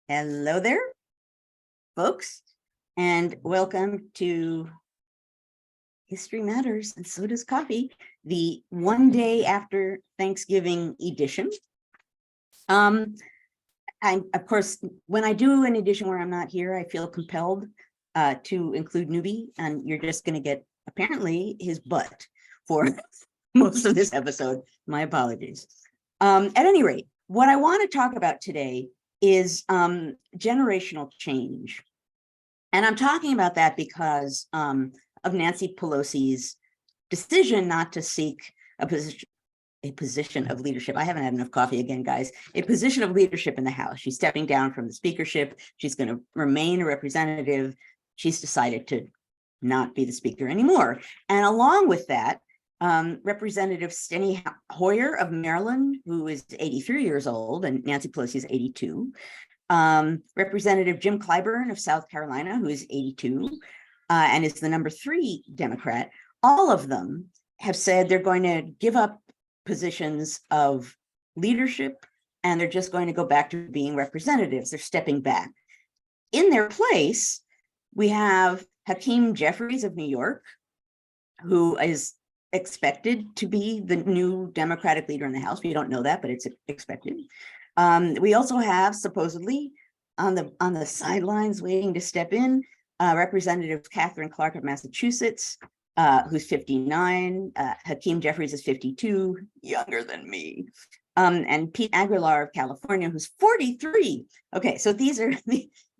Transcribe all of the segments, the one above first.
Hello there, folks, and welcome to History Matters, and so does coffee, the one day after Thanksgiving edition. Of course, when I do an edition where I'm not here, I feel compelled to include Newbie, and you're just going to get, apparently, his butt for most of this episode. My apologies. At any rate, what I want to talk about today is generational change. And I'm talking about that because of Nancy Pelosi's decision not to seek a position of leadership. I haven't had enough coffee again, guys. A position of leadership in the House. She's stepping down from the speakership. She's going to remain a representative. She's decided to not be the speaker anymore. And along with that, Representative Steny Hoyer of Maryland, who is 83 years old, and Nancy Pelosi is 82. Representative Jim Clyburn of South Carolina, who is 82, and is the number 3 Democrat. All of them have said they're going to give up positions of leadership, and they're just going to go back to being representatives. They're stepping back. In their place, we have Hakeem Jeffries of New York, who is expected to be the new Democratic leader in the House. We don't know that, but it's expected. We also have, supposedly, on the sidelines waiting to step in, Representative Catherine Clark of Massachusetts, who's 59. Hakeem Jeffries is 52, younger than me. And Pete Aguilar of California, who's 43. Okay, so these are,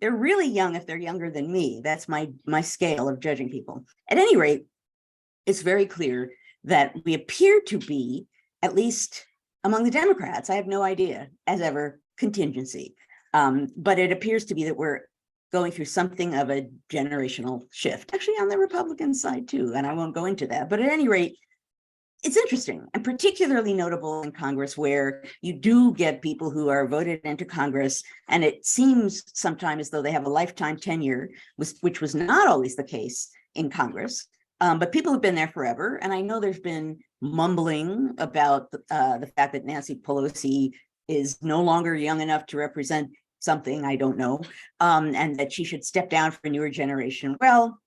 they're really young if they're younger than me. That's my scale of judging people. At any rate, it's very clear that we appear to be, at least among the Democrats, I have no idea, as ever, contingency. But it appears to be that we're going through something of a generational shift, actually on the Republican side too, and I won't go into that. But at any rate, it's interesting and particularly notable in Congress, where you do get people who are voted into Congress, and it seems sometimes as though they have a lifetime tenure, which was not always the case in Congress. But people have been there forever. And I know there's been mumbling about the fact that Nancy Pelosi is no longer young enough to represent something, I don't know, and that she should step down for a newer generation. Well,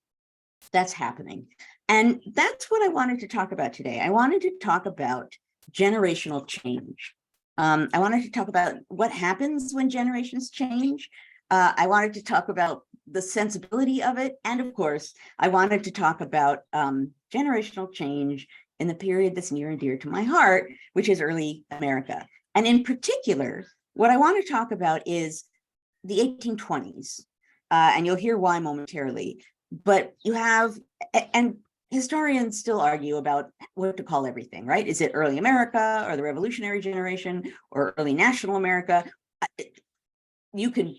that's happening. And that's what I wanted to talk about today. I wanted to talk about generational change. I wanted to talk about what happens when generations change. I wanted to talk about the sensibility of it. And of course, I wanted to talk about generational change in the period that's near and dear to my heart, which is early America. And in particular, what I want to talk about is the 1820s. And you'll hear why momentarily. But you have, and historians still argue about what to call everything, right? Is it early America or the revolutionary generation or early national America? You could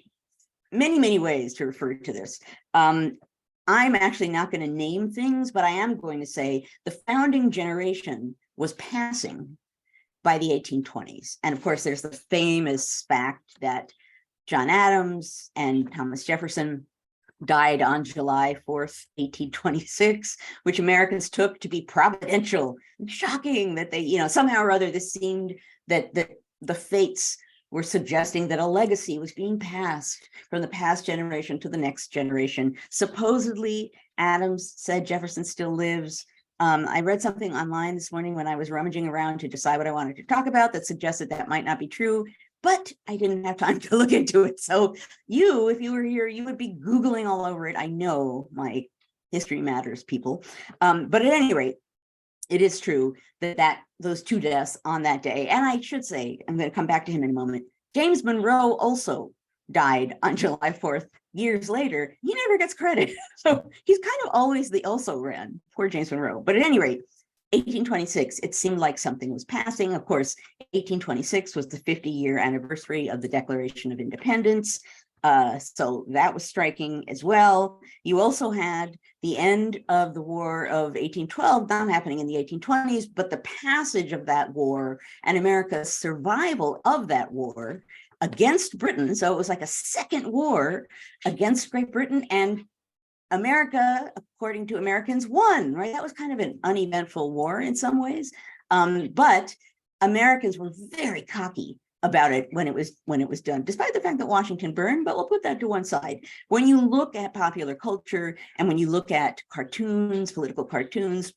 many ways to refer to this. I'm actually not going to name things, but I am going to say the founding generation was passing by the 1820s. And of course, there's the famous fact that John Adams and Thomas Jefferson died on July 4th, 1826, which Americans took to be providential. Shocking that they, somehow or other, this seemed that the fates were suggesting that a legacy was being passed from the past generation to the next generation. Supposedly, Adams said Jefferson still lives. I read something online this morning when I was rummaging around to decide what I wanted to talk about that suggested that might not be true, but I didn't have time to look into it. So if you were here, you would be Googling all over it. I know, my History Matters people. But at any rate, it is true that those 2 deaths on that day, and I should say, I'm going to come back to him in a moment, James Monroe also died on July 4th, years later. He never gets credit. So he's kind of always the also ran, poor James Monroe. But at any rate, 1826, it seemed like something was passing. Of course, 1826 was the 50-year anniversary of the Declaration of Independence. So that was striking as well. You also had the end of the War of 1812, not happening in the 1820s, but the passage of that war and America's survival of that war against Britain. So it was like a second war against Great Britain, and America, according to Americans, won, right? That was kind of an uneventful war in some ways. But Americans were very cocky about it when it was done, despite the fact that Washington burned, but we'll put that to one side. When you look at popular culture and when you look at cartoons, political cartoons,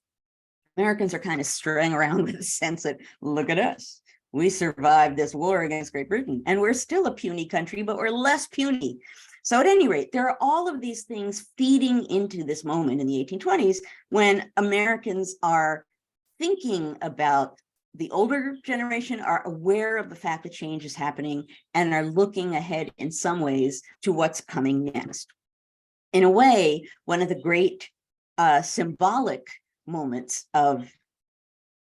Americans are kind of straying around with the sense that, look at us, we survived this war against Great Britain, and we're still a puny country, but we're less puny. So at any rate, there are all of these things feeding into this moment in the 1820s when Americans are thinking about, the older generation are aware of the fact that change is happening and are looking ahead in some ways to what's coming next. In a way, one of the great symbolic moments of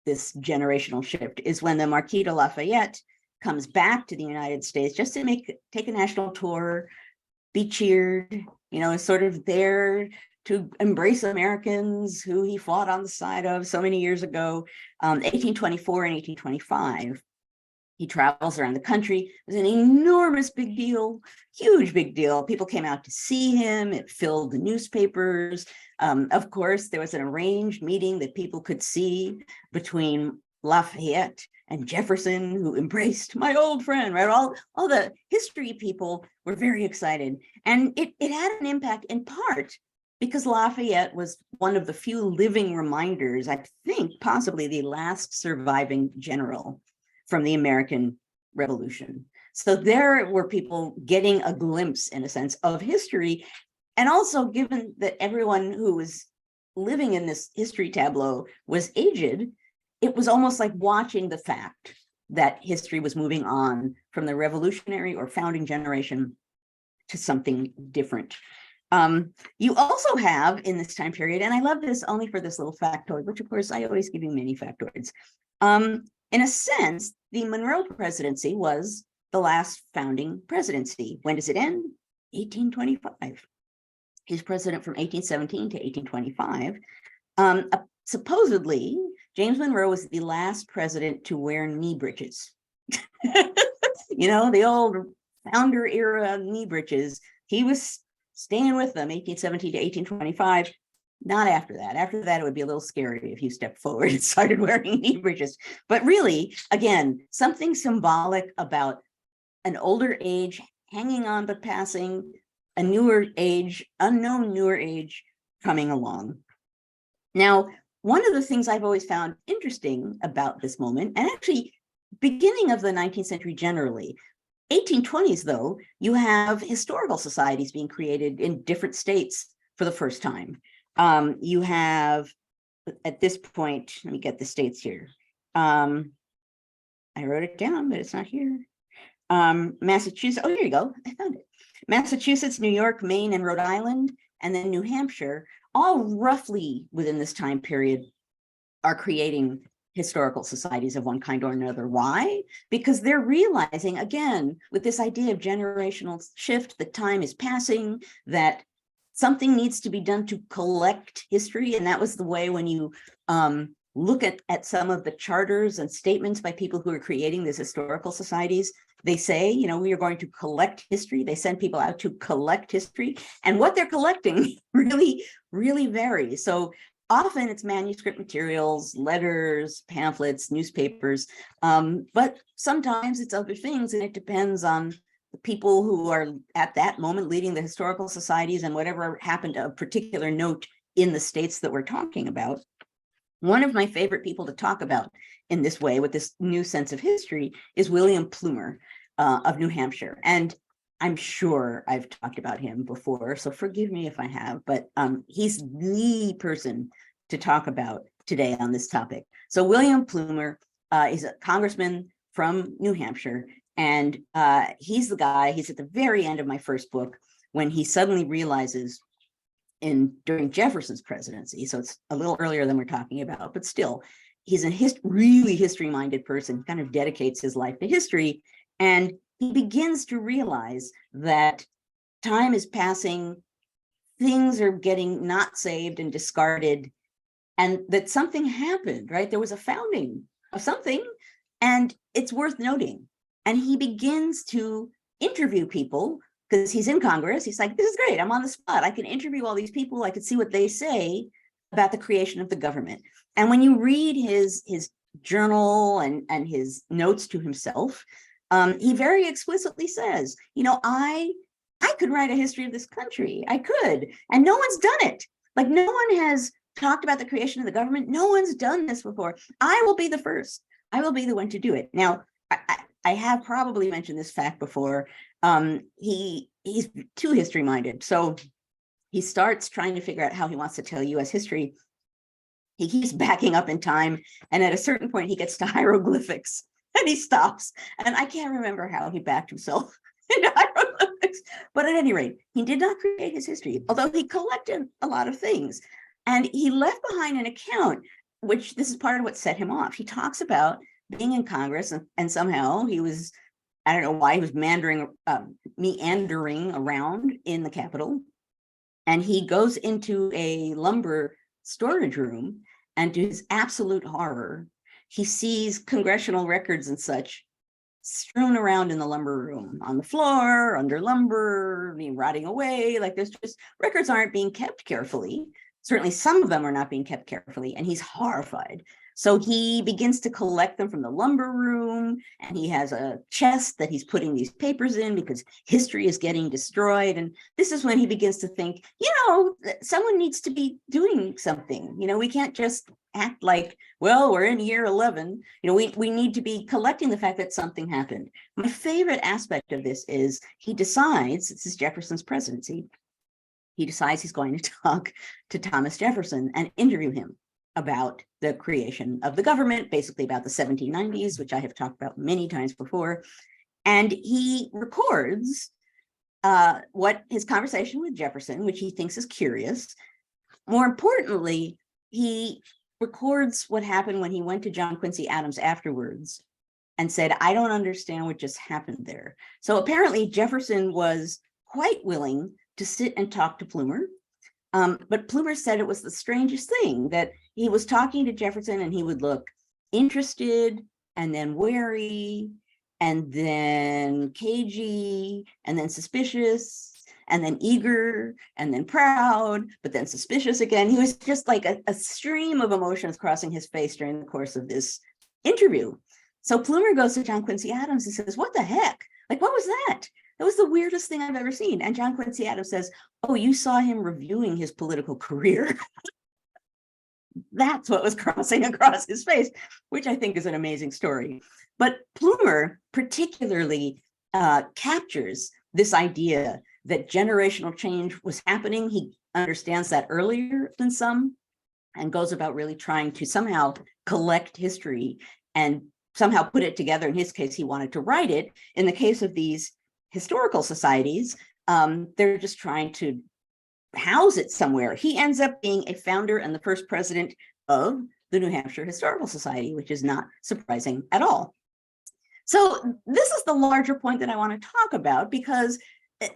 this generational shift is when the Marquis de Lafayette comes back to the United States just to take a national tour, be cheered, sort of there to embrace Americans who he fought on the side of so many years ago. 1824 and 1825, he travels around the country. It was an enormous big deal, huge big deal. People came out to see him. It filled the newspapers. Of course, there was an arranged meeting that people could see between Lafayette and Jefferson, who embraced my old friend, right? All the history people were very excited. And it had an impact in part because Lafayette was one of the few living reminders, I think possibly the last surviving general from the American Revolution. So there were people getting a glimpse, in a sense, of history. And also, given that everyone who was living in this history tableau was aged, it was almost like watching the fact that history was moving on from the revolutionary or founding generation to something different. You also have in this time period, and I love this only for this little factoid, which of course I always give you many factoids. In a sense, the Monroe presidency was the last founding presidency. When does it end? 1825. He's president from 1817 to 1825. Supposedly, James Monroe was the last president to wear knee breeches. The old founder era knee breeches. He was staying with them 1817 to 1825. Not after that. After that, it would be a little scary if you stepped forward and started wearing knee breeches. But really, again, something symbolic about an older age hanging on but passing, a newer age, unknown newer age coming along. Now, one of the things I've always found interesting about this moment, and actually beginning of the 19th century generally, 1820s though, you have historical societies being created in different states for the first time. You have, at this point, let me get the states here. I wrote it down, but it's not here. Massachusetts, oh, here you go, I found it. Massachusetts, New York, Maine, and Rhode Island, and then New Hampshire, all roughly within this time period are creating historical societies of one kind or another. Why? Because they're realizing, again, with this idea of generational shift, that time is passing, that something needs to be done to collect history. And that was the way when you look at some of the charters and statements by people who are creating these historical societies, they say, we are going to collect history. They send people out to collect history. And what they're collecting really, really varies. So often it's manuscript materials, letters, pamphlets, newspapers, but sometimes it's other things, and it depends on the people who are at that moment leading the historical societies and whatever happened of particular note in the states that we're talking about. One of my favorite people to talk about in this way with this new sense of history is William Plumer of New Hampshire. And I'm sure I've talked about him before, so forgive me if I have, but he's the person to talk about today on this topic. So William Plumer is a congressman from New Hampshire, and he's the guy, he's at the very end of my first book, when he suddenly realizes during Jefferson's presidency, so it's a little earlier than we're talking about, but still, he's a really history-minded person, kind of dedicates his life to history, and he begins to realize that time is passing, things are getting not saved and discarded, and that something happened, right? There was a founding of something, and it's worth noting. And he begins to interview people because he's in Congress. He's like, this is great. I'm on the spot. I can interview all these people. I can see what they say about the creation of the government. And when you read his journal and his notes to himself, he very explicitly says, I could write a history of this country. I could, and no one's done it. Like, no one has talked about the creation of the government. No one's done this before. I will be the first. I will be the one to do it. Now, I have probably mentioned this fact before. He's too history minded. So he starts trying to figure out how he wants to tell US history. He keeps backing up in time. And at a certain point, he gets to hieroglyphics and he stops. And I can't remember how he backed himself into hieroglyphics. But at any rate, he did not create his history, although he collected a lot of things. And he left behind an account, which this is part of what set him off. He talks about being in Congress, and somehow he was, I don't know why, he was meandering around in the Capitol. And he goes into a lumber storage room, and to his absolute horror, he sees congressional records and such strewn around in the lumber room, on the floor, under lumber, rotting away. Like, there's just, records aren't being kept carefully. Certainly some of them are not being kept carefully, and he's horrified. So he begins to collect them from the lumber room, and he has a chest that he's putting these papers in because history is getting destroyed. And this is when he begins to think, someone needs to be doing something. We can't just act like, well, we're in year 11. We need to be collecting the fact that something happened. My favorite aspect of this is he decides, this is Jefferson's presidency, he decides he's going to talk to Thomas Jefferson and interview him about the creation of the government, basically about the 1790s, which I have talked about many times before. And he records what his conversation with Jefferson, which he thinks is curious. More importantly, he records what happened when he went to John Quincy Adams afterwards and said, I don't understand what just happened there. So apparently Jefferson was quite willing to sit and talk to Plumer. But Plumer said it was the strangest thing, that he was talking to Jefferson and he would look interested and then wary and then cagey and then suspicious and then eager and then proud, but then suspicious again. He was just like a stream of emotions crossing his face during the course of this interview. So Plumer goes to John Quincy Adams and says, what the heck? Like, what was that? That was the weirdest thing I've ever seen. And John Quincy Adams says, oh, you saw him reviewing his political career. That's what was crossing across his face, which I think is an amazing story. But Plumer particularly captures this idea that generational change was happening. He understands that earlier than some and goes about really trying to somehow collect history and somehow put it together. In his case, he wanted to write it. In the case of these historical societies, they're just trying to house it somewhere. He ends up being a founder and the first president of the New Hampshire Historical Society, which is not surprising at all. So this is the larger point that I want to talk about, because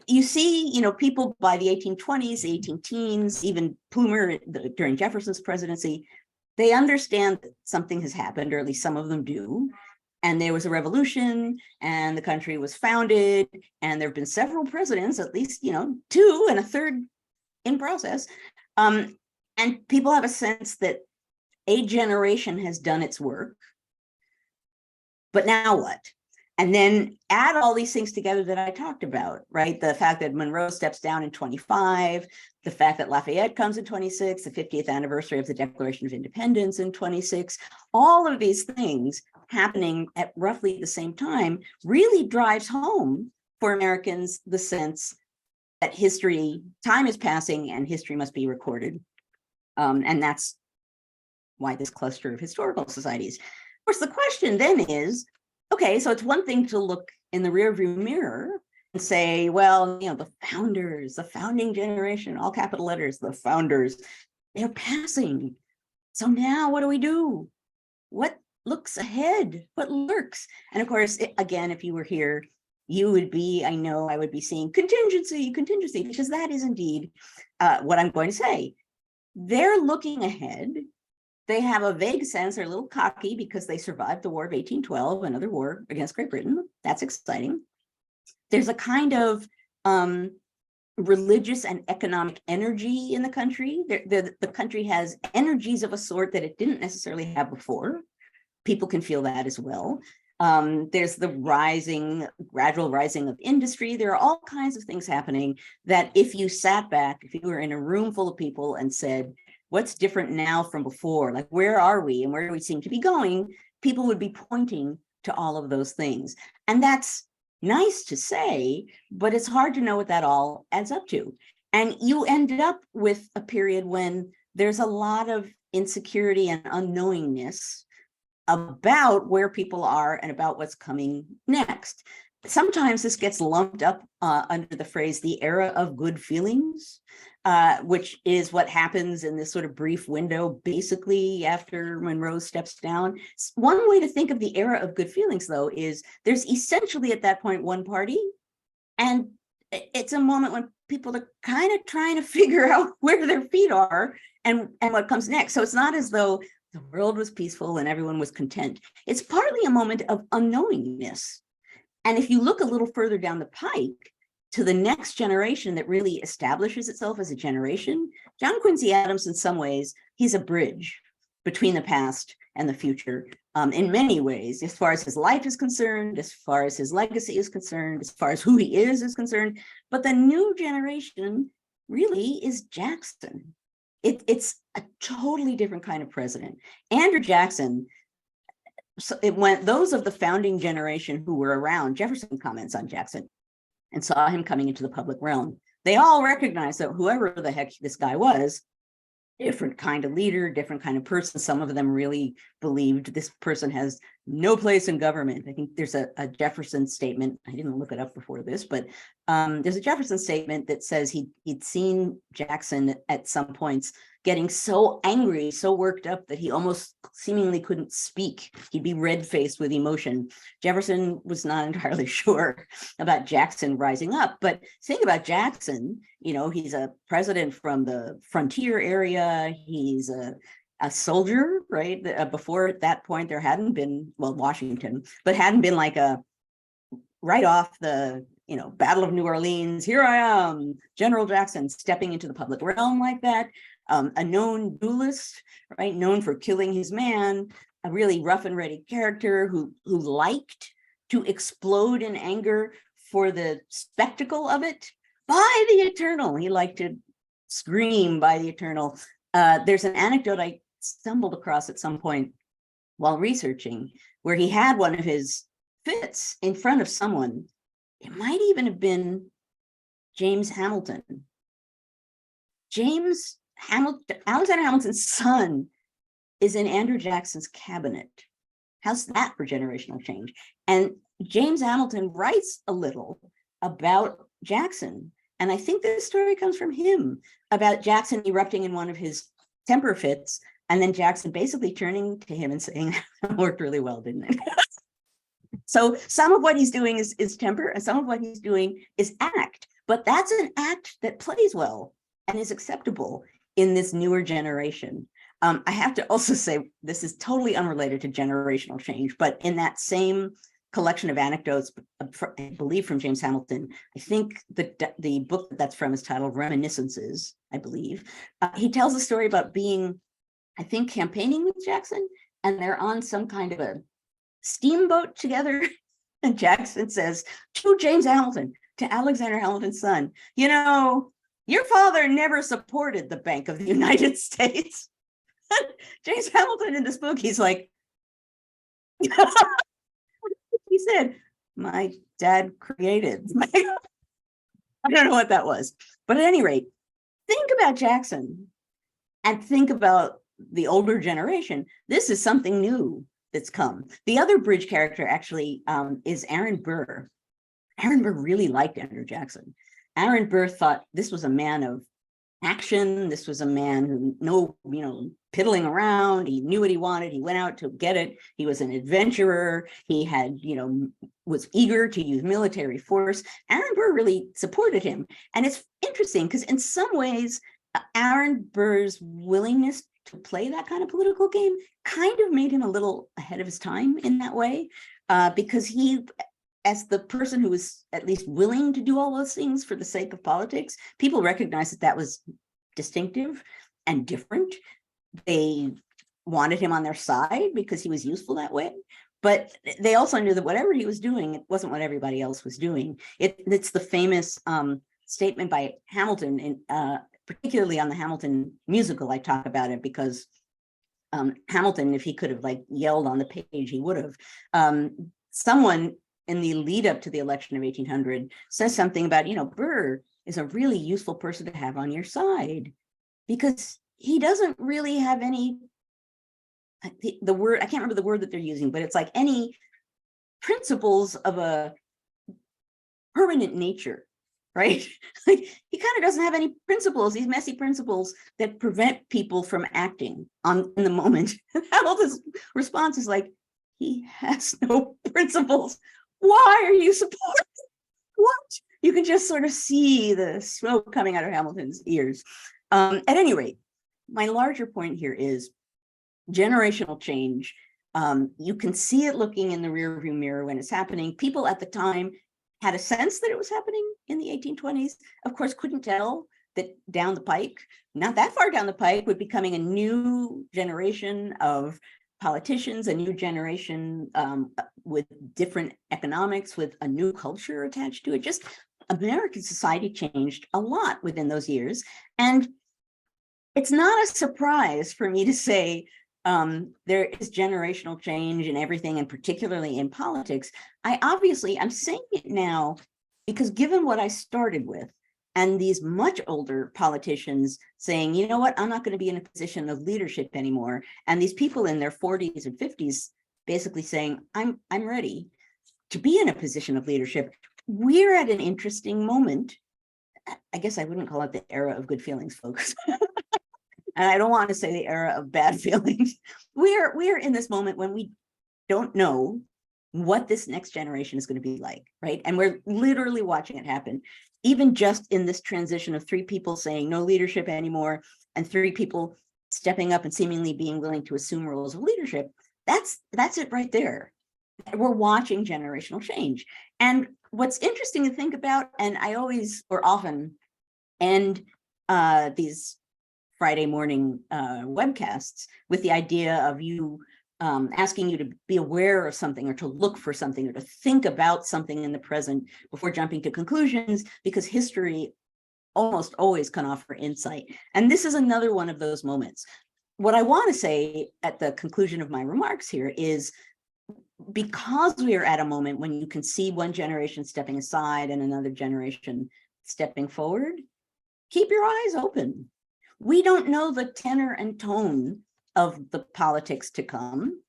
you see, people by the 1820s, the 18 teens, even Plumer during Jefferson's presidency, they understand that something has happened, or at least some of them do. And there was a revolution and the country was founded, and there have been several presidents, at least, 2 and a third in process. And people have a sense that a generation has done its work, but now what? And then add all these things together that I talked about, right? The fact that Monroe steps down in 25, the fact that Lafayette comes in 26, the 50th anniversary of the Declaration of Independence in 26, all of these things happening at roughly the same time really drives home for Americans the sense that time is passing and history must be recorded. And that's why this cluster of historical societies. Of course, the question then is, okay, so it's one thing to look in the rearview mirror and say, well, the founders, the founding generation, all capital letters, the founders, they're passing. So now what do we do? What looks ahead? What lurks? And of course, again, if you were here, I would be seeing contingency, because that is indeed what I'm going to say. They're looking ahead. They have a vague sense, they're a little cocky because they survived the War of 1812, another war against Great Britain. That's exciting. There's a kind of religious and economic energy in the country. The country has energies of a sort that it didn't necessarily have before. People can feel that as well. There's the gradual rising of industry. There are all kinds of things happening that if you sat back, if you were in a room full of people and said, what's different now from before? Like, where are we and where do we seem to be going? People would be pointing to all of those things. And that's nice to say, but it's hard to know what that all adds up to. And you end up with a period when there's a lot of insecurity and unknowingness about where people are and about what's coming next. Sometimes this gets lumped up under the phrase the era of good feelings, which is what happens in this sort of brief window, basically after Monroe steps down. One way to think of the era of good feelings, though, is there's essentially at that point one party, and it's a moment when people are kind of trying to figure out where their feet are and what comes next. So it's not as though the world was peaceful and everyone was content. It's partly a moment of unknowingness. And if you look a little further down the pike to the next generation that really establishes itself as a generation, John Quincy Adams, in some ways, he's a bridge between the past and the future in many ways, as far as his life is concerned, as far as his legacy is concerned, as far as who he is concerned. But the new generation really is Jackson. It's a totally different kind of president. Andrew Jackson, so it went, those of the founding generation who were around, Jefferson comments on Jackson and saw him coming into the public realm. They all recognized that whoever the heck this guy was, different kind of leader, different kind of person. Some of them really believed this person has no place in government. I think there's a Jefferson statement. I didn't look it up before this, but there's a Jefferson statement that says he'd seen Jackson at some points getting so angry, so worked up that he almost seemingly couldn't speak. He'd be red-faced with emotion. Jefferson was not entirely sure about Jackson rising up, but think about Jackson, you know, he's a president from the frontier area. He's a soldier, right? Before at that point, there hadn't been, well, Washington, but hadn't been like a right off the, you know, Battle of New Orleans, here I am, General Jackson stepping into the public realm like that. A known duelist, right, known for killing his man, a really rough and ready character who liked to explode in anger for the spectacle of it. By the eternal, he liked to scream by the eternal. There's an anecdote I stumbled across at some point while researching where he had one of his fits in front of someone. It might even have been James Hamilton. Alexander Hamilton's son is in Andrew Jackson's cabinet. How's that for generational change? And James Hamilton writes a little about Jackson. And I think this story comes from him, about Jackson erupting in one of his temper fits, and then Jackson basically turning to him and saying, that worked really well, didn't it? So some of what he's doing is temper, and some of what he's doing is act. But that's an act that plays well and is acceptable in this newer generation. I have to also say, this is totally unrelated to generational change, but in that same collection of anecdotes, I believe from James Hamilton, I think the book that's from is titled Reminiscences, I believe. He tells a story about being, I think, campaigning with Jackson, and they're on some kind of a steamboat together. And Jackson says to James Hamilton, to Alexander Hamilton's son, you know, your father never supported the Bank of the United States. James Hamilton in this book, he's like, he said, my dad created. I don't know what that was. But at any rate, think about Jackson and think about the older generation. This is something new that's come. The other bridge character actually is Aaron Burr. Aaron Burr really liked Andrew Jackson. Aaron Burr thought this was a man of action. This was a man who piddling around. He knew what he wanted. He went out to get it. He was an adventurer. He had, was eager to use military force. Aaron Burr really supported him. And it's interesting because in some ways, Aaron Burr's willingness to play that kind of political game kind of made him a little ahead of his time in that way, because he, as the person who was at least willing to do all those things for the sake of politics, people recognized that that was distinctive and different. They wanted him on their side because he was useful that way. But they also knew that whatever he was doing, it wasn't what everybody else was doing. It's the famous statement by Hamilton, particularly on the Hamilton musical. I talk about it because Hamilton, if he could have like yelled on the page, he would have. Someone in the lead up to the election of 1800 says something about, Burr is a really useful person to have on your side because he doesn't really have any, the word, I can't remember the word that they're using, but it's like any principles of a permanent nature, right? Like he kind of doesn't have any principles, these messy principles that prevent people from acting in the moment. Hamilton's response is like, he has no principles. Why are you supporting? What? You can just sort of see the smoke coming out of Hamilton's ears. At any rate, my larger point here is generational change. You can see it looking in the rearview mirror when it's happening. People at the time had a sense that it was happening in the 1820s. Of course, couldn't tell that down the pike, not that far down the pike, would be coming a new generation of politicians, a new generation with different economics, with a new culture attached to it. Just American society changed a lot within those years. And it's not a surprise for me to say there is generational change in everything, and particularly in politics. I'm saying it now because given what I started with, and these much older politicians saying, you know what, I'm not going to be in a position of leadership anymore. And these people in their 40s and 50s basically saying, I'm ready to be in a position of leadership. We're at an interesting moment. I guess I wouldn't call it the era of good feelings, folks. And I don't want to say the era of bad feelings. We're in this moment when we don't know what this next generation is going to be like, right? And we're literally watching it happen. Even just in this transition of 3 people saying no leadership anymore, and 3 people stepping up and seemingly being willing to assume roles of leadership, that's it right there. We're watching generational change. And what's interesting to think about, and I always or often end these Friday morning webcasts with the idea of you asking you to be aware of something, or to look for something, or to think about something in the present before jumping to conclusions, because history almost always can offer insight. And this is another one of those moments. What I want to say at the conclusion of my remarks here is, because we are at a moment when you can see one generation stepping aside and another generation stepping forward, keep your eyes open. We don't know the tenor and tone of the politics to come.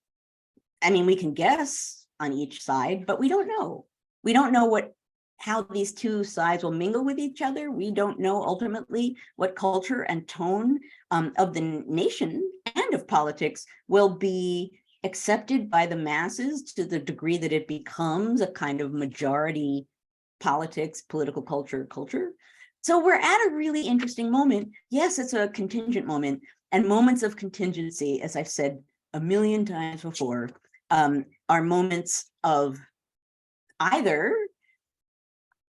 I mean, we can guess on each side, but we don't know. We don't know how these 2 sides will mingle with each other. We don't know ultimately what culture and tone of the nation and of politics will be accepted by the masses to the degree that it becomes a kind of majority politics, political culture. So we're at a really interesting moment. Yes, it's a contingent moment, and moments of contingency, as I've said a million times before, are moments of either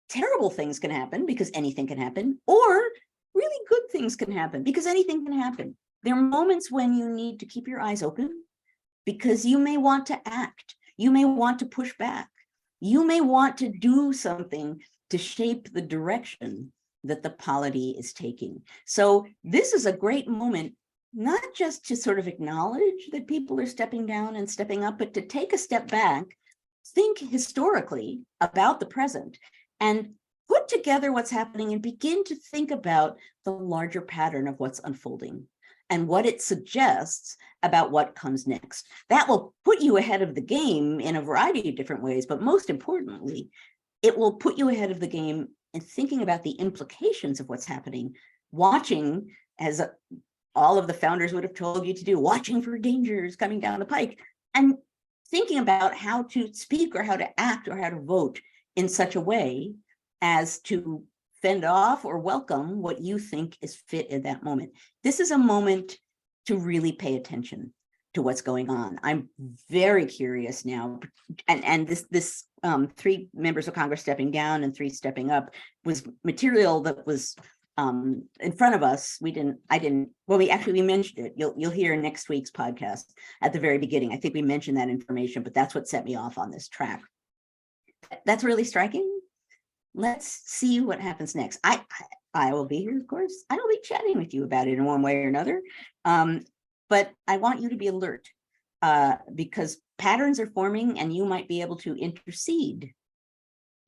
terrible things can happen because anything can happen, or really good things can happen because anything can happen. There are moments when you need to keep your eyes open because you may want to act, you may want to push back, you may want to do something to shape the direction that the polity is taking. So this is a great moment, not just to sort of acknowledge that people are stepping down and stepping up, but to take a step back, think historically about the present, and put together what's happening and begin to think about the larger pattern of what's unfolding and what it suggests about what comes next. That will put you ahead of the game in a variety of different ways, but most importantly, it will put you ahead of the game in thinking about the implications of what's happening, watching, as all of the founders would have told you to do, watching for dangers coming down the pike, and thinking about how to speak or how to act or how to vote in such a way as to fend off or welcome what you think is fit in that moment. This is a moment to really pay attention to what's going on. I'm very curious now, and this 3 members of Congress stepping down and 3 stepping up was material that was in front of us. Well, we mentioned it. You'll hear next week's podcast at the very beginning. I think we mentioned that information, but that's what set me off on this track. That's really striking. Let's see what happens next. I will be here, of course. I will be chatting with you about it in one way or another. But I want you to be alert because patterns are forming and you might be able to intercede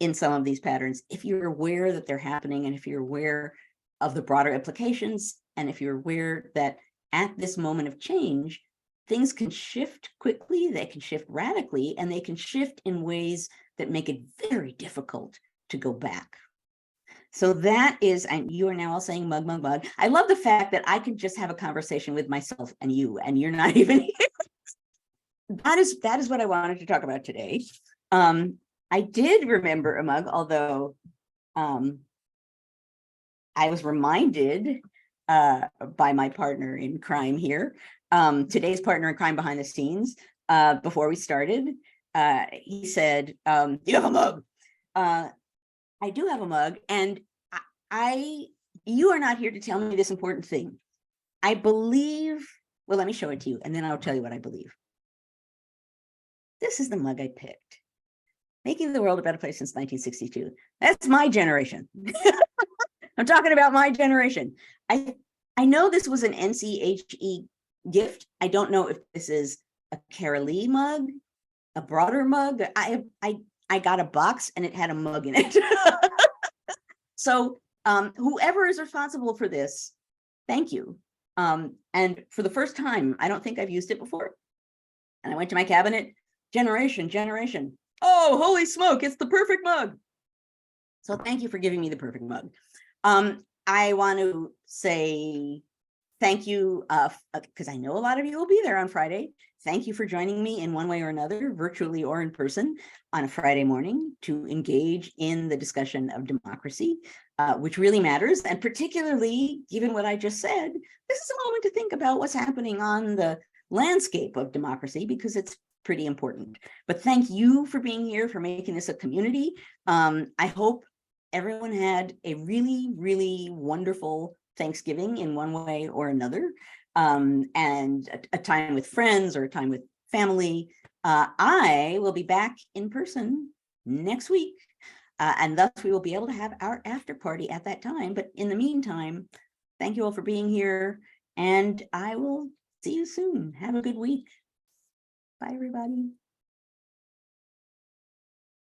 in some of these patterns if you're aware that they're happening and if you're aware of the broader implications and if you're aware that at this moment of change, things can shift quickly, they can shift radically, and they can shift in ways that make it very difficult to go back. So that is, and you are now all saying mug, mug, mug. I love the fact that I can just have a conversation with myself and you're not even here. That is what I wanted to talk about today. I did remember a mug, although I was reminded by my partner in crime here, today's partner in crime behind the scenes, before we started, he said, you have a mug. I do have a mug, and you are not here to tell me this important thing. I believe, well, let me show it to you, and then I'll tell you what I believe. This is the mug I picked. Making the world a better place since 1962. That's my generation. I'm talking about my generation. I know this was an NCHE gift. I don't know if this is a Carolee mug, a broader mug. I got a box and it had a mug in it. So whoever is responsible for this, thank you. And for the first time, I don't think I've used it before. And I went to my cabinet, generation. Oh, holy smoke, it's the perfect mug. So thank you for giving me the perfect mug. I want to say thank you, because I know a lot of you will be there on Friday. Thank you for joining me in one way or another, virtually or in person, on a Friday morning to engage in the discussion of democracy, which really matters. And particularly, given what I just said, this is a moment to think about what's happening on the landscape of democracy, because it's pretty important. But thank you for being here, for making this a community. I hope everyone had a really, really wonderful Thanksgiving in one way or another, and a time with friends or a time with family. I will be back in person next week, and thus we will be able to have our after party at that time. But in the meantime, thank you all for being here, and I will see you soon. Have a good week. Bye, everybody.